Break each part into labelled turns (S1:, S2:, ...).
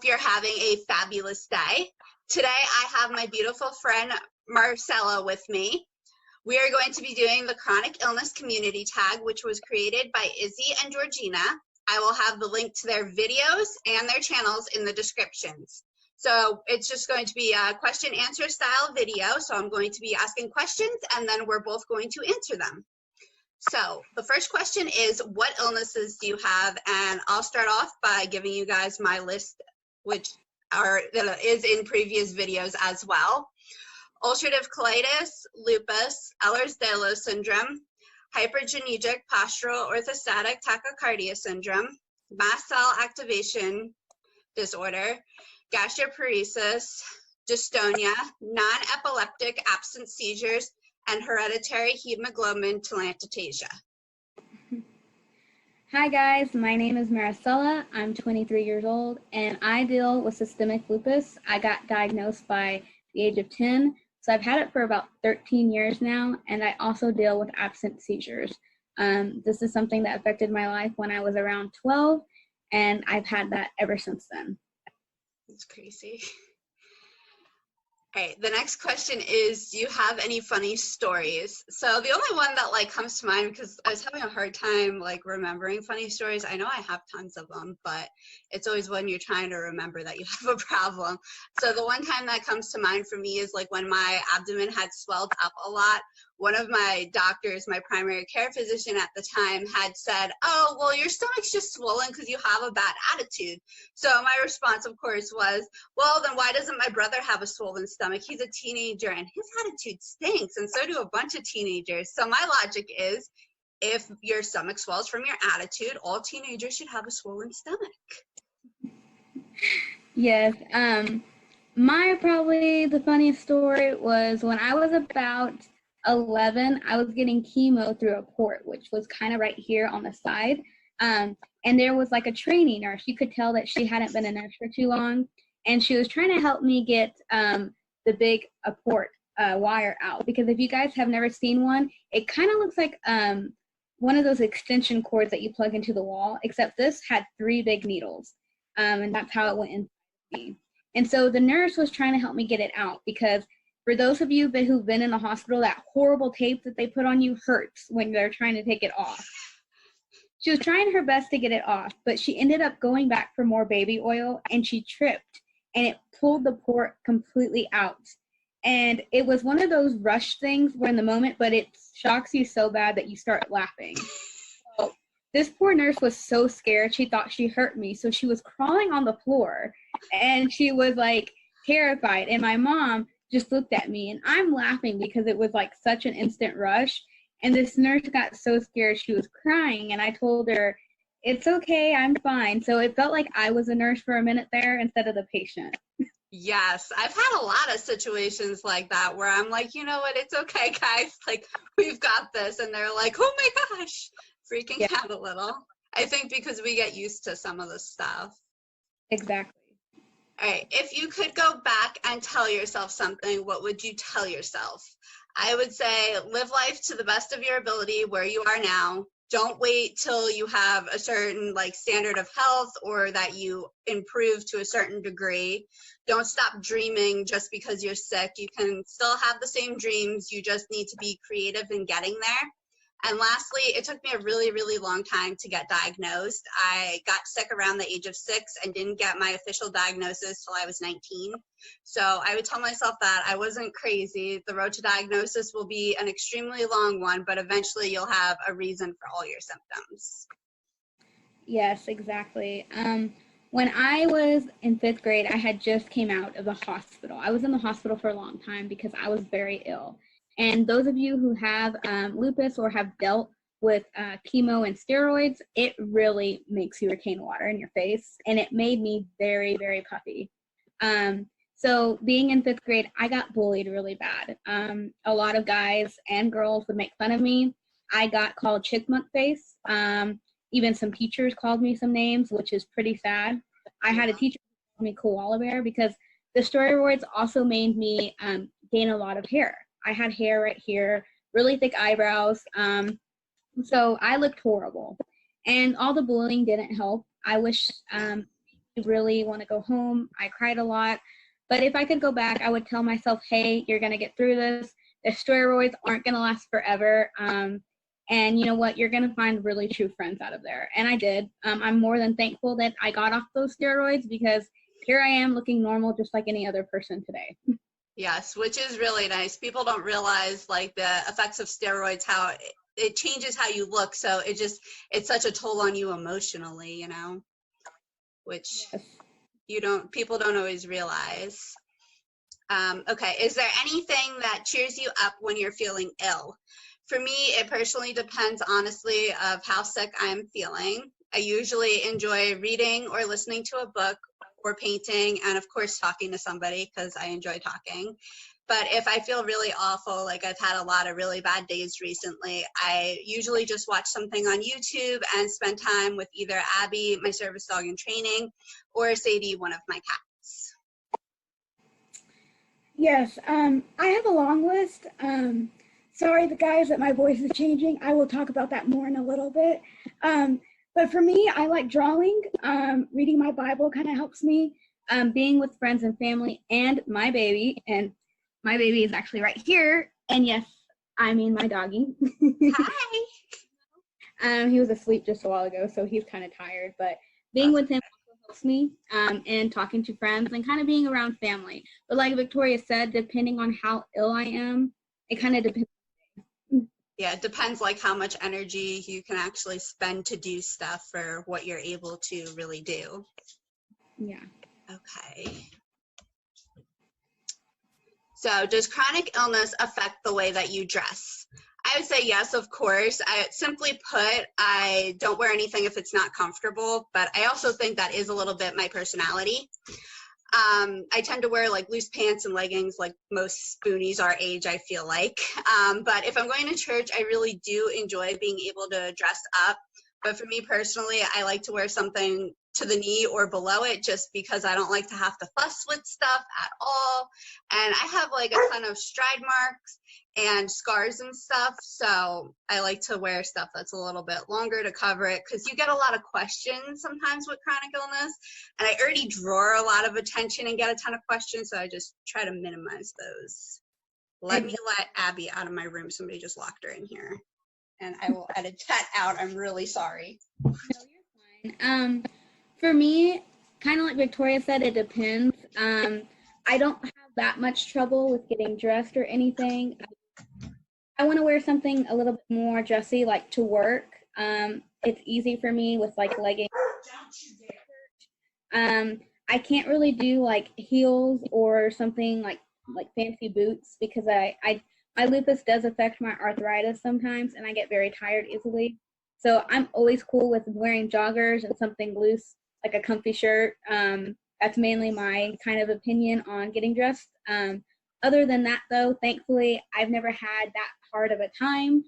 S1: you're having a fabulous day. Today I have my beautiful friend Marcella with me. We are going to be doing the chronic illness community tag, which was created by Izzy and Georgina. I will have the link to their videos and their channels in the descriptions. So it's just going to be a question answer style video. So I'm going to be asking questions and then we're both going to answer them. So the first question is, what illnesses do you have? And I'll start off by giving you guys my list, which is in previous videos as well. Ulcerative colitis, lupus, Ehlers-Danlos syndrome, hypergenic postural orthostatic tachycardia syndrome, mast cell activation disorder, gastroparesis, dystonia, non-epileptic absent seizures, and hereditary hemoglobin telangiectasia.
S2: Hi guys, my name is Maricela. I'm 23 years old and I deal with systemic lupus. I got diagnosed by the age of 10, so I've had it for about 13 years now, and I also deal with absent seizures. This is something that affected my life when I was around 12, and I've had that ever since then.
S1: That's crazy. All right, the next question is, do you have any funny stories? So the only one that comes to mind, because I was having a hard time remembering funny stories. I know I have tons of them, but it's always when you're trying to remember that you have a problem. So the one time that comes to mind for me is when my abdomen had swelled up a lot. One of my doctors, my primary care physician at the time, had said, "Oh, well, your stomach's just swollen because you have a bad attitude." So my response, of course, was, "Well, then why doesn't my brother have a swollen stomach? He's a teenager and his attitude stinks, and so do a bunch of teenagers." So my logic is, if your stomach swells from your attitude, all teenagers should have a swollen stomach.
S2: Yes. Probably the funniest story was when I was about 11, I was getting chemo through a port, which was kind of right here on the side. And there was a trainee nurse. You could tell that she hadn't been a nurse for too long. And she was trying to help me get the big port wire out. Because if you guys have never seen one, it kind of looks like one of those extension cords that you plug into the wall, except this had 3 big needles. And that's how it went inside me. And so the nurse was trying to help me get it out, because for those of you who've been in the hospital, that horrible tape that they put on you hurts when they're trying to take it off. She was trying her best to get it off, but she ended up going back for more baby oil, and she tripped, and it pulled the port completely out. And it was one of those rush things where in the moment, but it shocks you so bad that you start laughing. So this poor nurse was so scared, she thought she hurt me, so she was crawling on the floor, and she was terrified. And my mom just looked at me, and I'm laughing because it was such an instant rush. And this nurse got so scared she was crying, and I told her, "It's okay, I'm fine." So it felt like I was a nurse for a minute there instead of the patient.
S1: Yes, I've had a lot of situations like that where I'm you know what, it's okay, guys, we've got this, and they're "Oh my gosh," freaking out a little. I think because we get used to some of the stuff.
S2: Exactly.
S1: All right, if you could go back and tell yourself something, what would you tell yourself? I would say, live life to the best of your ability where you are now. Don't wait till you have a certain standard of health or that you improve to a certain degree. Don't stop dreaming just because you're sick. You can still have the same dreams. You just need to be creative in getting there. And lastly, it took me a really, really long time to get diagnosed. I got sick around the age of 6 and didn't get my official diagnosis till I was 19. So I would tell myself that I wasn't crazy. The road to diagnosis will be an extremely long one, but eventually you'll have a reason for all your symptoms.
S2: Yes, exactly. When I was in 5th grade, I had just came out of the hospital. I was in the hospital for a long time because I was very ill. And those of you who have lupus or have dealt with chemo and steroids, it really makes you retain water in your face. And it made me very, very puffy. So being in 5th grade, I got bullied really bad. A lot of guys and girls would make fun of me. I got called chipmunk face. Even some teachers called me some names, which is pretty sad. I had a teacher call me koala bear because the steroids also made me gain a lot of hair. I had hair right here, really thick eyebrows. So I looked horrible. And all the bullying didn't help. I wish really want to go home. I cried a lot. But if I could go back, I would tell myself, hey, you're going to get through this. The steroids aren't going to last forever. And you know what? You're going to find really true friends out of there. And I did. I'm more than thankful that I got off those steroids, because here I am looking normal just like any other person today.
S1: Yes, which is really nice. People don't realize like the effects of steroids, how it changes how you look. So it's such a toll on you emotionally, you know, which people don't always realize. Okay, is there anything that cheers you up when you're feeling ill? For me, it personally depends, honestly, of how sick I'm feeling. I usually enjoy reading or listening to a book or painting, and of course talking to somebody, because I enjoy talking. But if I feel really awful, like I've had a lot of really bad days recently, I usually just watch something on YouTube and spend time with either Abby, my service dog in training, or Sadie, one of my cats.
S3: Yes, I have a long list. Sorry, the guys, that my voice is changing. I will talk about that more in a little bit. But for me, I like drawing. Reading my Bible kind of helps me.
S2: Being with friends and family, and my baby. And my baby is actually right here. And yes, I mean my doggy.
S1: Hi.
S2: He was asleep just a while ago, so he's kind of tired. But being with him also helps me, and talking to friends and kind of being around family. But like Victoria said, depending on how ill I am, it kind of depends.
S1: Yeah, it depends like how much energy you can actually spend to do stuff for what you're able to really do.
S2: Yeah.
S1: Okay. So does chronic illness affect the way that you dress? I would say yes, of course. Simply put, I don't wear anything if it's not comfortable, but I also think that is a little bit my personality. I tend to wear like loose pants and leggings like most spoonies our age, I feel like. But if I'm going to church, I really do enjoy being able to dress up. But for me personally, I like to wear something to the knee or below it, just because I don't like to have to fuss with stuff at all. And I have like a ton of stride marks and scars and stuff, so I like to wear stuff that's a little bit longer to cover it, because you get a lot of questions sometimes with chronic illness, and I already draw a lot of attention and get a ton of questions, so I just try to minimize those. Let me let Abby out of my room. Somebody just locked her in here, and I will edit that out. I'm really sorry.
S2: No, you're fine. For me, kind of like Victoria said, it depends. I don't have that much trouble with getting dressed or anything. I want to wear something a little bit more dressy, like to work. It's easy for me with like leggings. I can't really do like heels or something like fancy boots, because my lupus does affect my arthritis sometimes, and I get very tired easily. So I'm always cool with wearing joggers and something loose, like a comfy shirt. That's mainly my kind of opinion on getting dressed. Other than that, though, thankfully, I've never had that hard of a time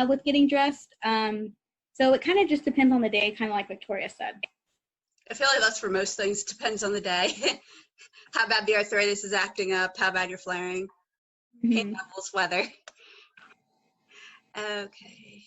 S2: with getting dressed. So it kind of just depends on the day, kind of like Victoria said.
S1: I feel like that's for most things. It depends on the day. How bad the arthritis is acting up, how bad you're flaring. Pain levels, weather. Okay.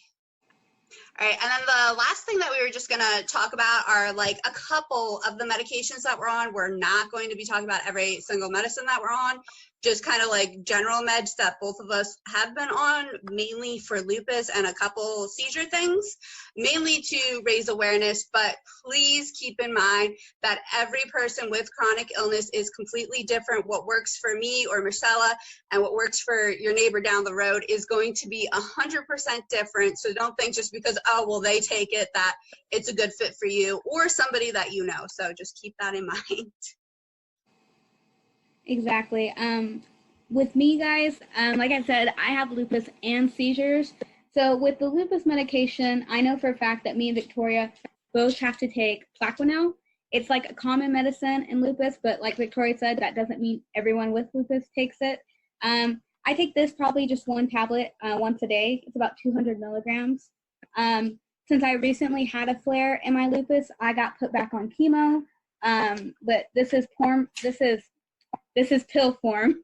S1: All right, and then the last thing that we were just going to talk about are like a couple of the medications that we're on. We're not going to be talking about every single medicine that we're on, just kind of like general meds that both of us have been on, mainly for lupus and a couple seizure things, mainly to raise awareness. But please keep in mind that every person with chronic illness is completely different. What works for me or Marcella and what works for your neighbor down the road is going to be 100% different. So don't think just because, oh, well, they take it, that it's a good fit for you or somebody that you know. So just keep that in mind.
S2: Exactly. With me, guys, like I said, I have lupus and seizures. So with the lupus medication, I know for a fact that me and Victoria both have to take Plaquenil. It's like a common medicine in lupus, but like Victoria said, that doesn't mean everyone with lupus takes it. I take this probably just one tablet once a day. It's about 200 milligrams. Since I recently had a flare in my lupus, I got put back on chemo. But this is pill form.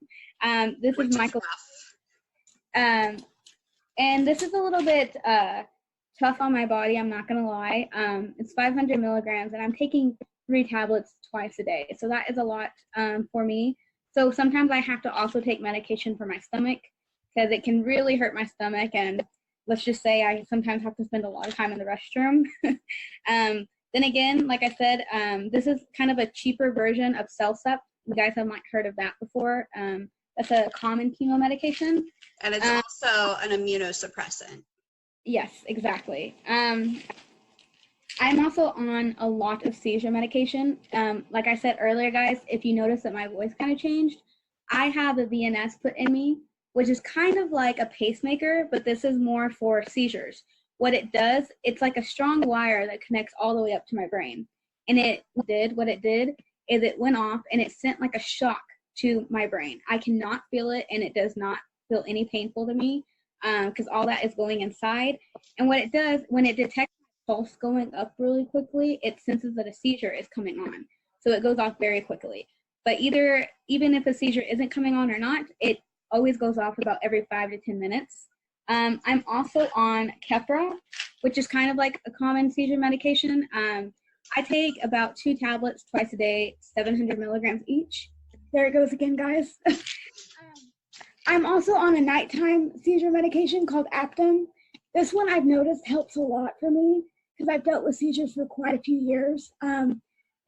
S2: This is Michael. And this is a little bit tough on my body, I'm not going to lie. It's 500 milligrams, and I'm taking 3 tablets twice a day. So that is a lot for me. So sometimes I have to also take medication for my stomach because it can really hurt my stomach. And let's just say I sometimes have to spend a lot of time in the restroom. Then again, like I said, this is kind of a cheaper version of Cellcept. You guys have not heard of that before. That's a common chemo medication.
S1: And it's also an immunosuppressant.
S2: Yes, exactly. I'm also on a lot of seizure medication. Like I said earlier, guys, if you notice that my voice kind of changed, I have a VNS put in me, which is kind of like a pacemaker, but this is more for seizures. What it does, it's like a strong wire that connects all the way up to my brain. And what it did is it went off and it sent like a shock to my brain. I cannot feel it, and it does not feel any painful to me because all that is going inside. And what it does, when it detects my pulse going up really quickly, it senses that a seizure is coming on. So it goes off very quickly. But even if a seizure isn't coming on or not, it always goes off about every 5 to 10 minutes. I'm also on Keppra, which is kind of like a common seizure medication. I take about 2 tablets twice a day, 700 milligrams each.
S3: There it goes again, guys. I'm also on a nighttime seizure medication called Aptum. This one I've noticed helps a lot for me because I've dealt with seizures for quite a few years.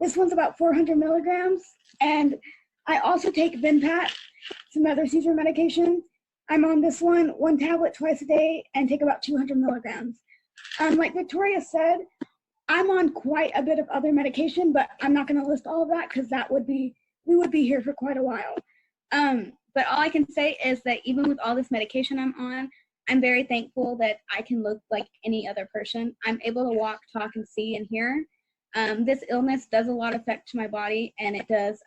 S3: This one's about 400 milligrams. And I also take Vinpat, some other seizure medication. I'm on this one tablet twice a day, and take about 200 milligrams. Like Victoria said, I'm on quite a bit of other medication, but I'm not going to list all of that because we would be here for quite a while. But all I can say is that even with all this medication I'm on, I'm very thankful that I can look like any other person. I'm able to walk, talk, and see and hear. This illness does a lot of effect to my body, and it does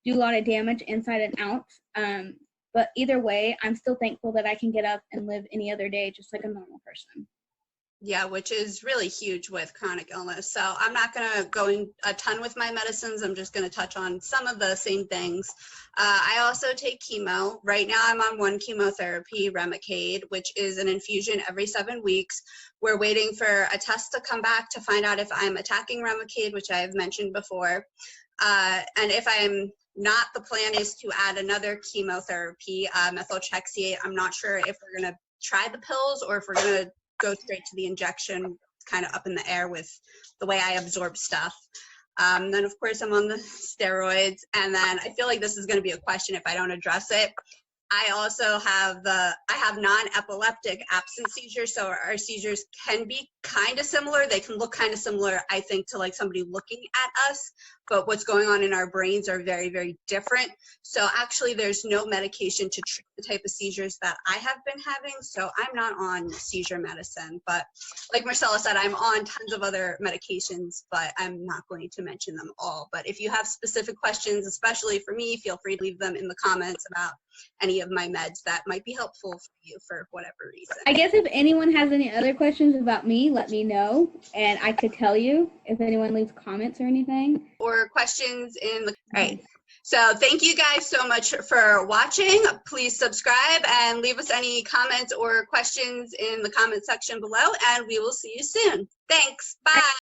S3: do a lot of damage inside and out. But either way, I'm still thankful that I can get up and live any other day just like a normal person.
S1: Yeah, which is really huge with chronic illness. So I'm not going to go in a ton with my medicines. I'm just going to touch on some of the same things. I also take chemo. Right now I'm on 1 chemotherapy, Remicade, which is an infusion every 7 weeks. We're waiting for a test to come back to find out if I'm attacking Remicade, which I have mentioned before. And if I'm not, the plan is to add another chemotherapy, methotrexate. I'm not sure if we're going to try the pills or if we're going to go straight to the injection. It's kind of up in the air with the way I absorb stuff. Then of course I'm on the steroids, and then I feel like this is going to be a question if I don't address it. I also have non-epileptic absence seizures, so our seizures can be kind of similar. They can look kind of similar, I think, to like somebody looking at us, but what's going on in our brains are very, very different. So actually there's no medication to treat the type of seizures that I have been having, so I'm not on seizure medicine. But like Marcella said, I'm on tons of other medications, but I'm not going to mention them all. But if you have specific questions, especially for me, feel free to leave them in the comments about any of my meds that might be helpful for you for whatever reason.
S2: I guess if anyone has any other questions about me, let me know, and I could tell you if anyone leaves comments or anything.
S1: Or questions in the, all right. So thank you guys so much for watching. Please subscribe and leave us any comments or questions in the comment section below, and we will see you soon. Thanks. Bye.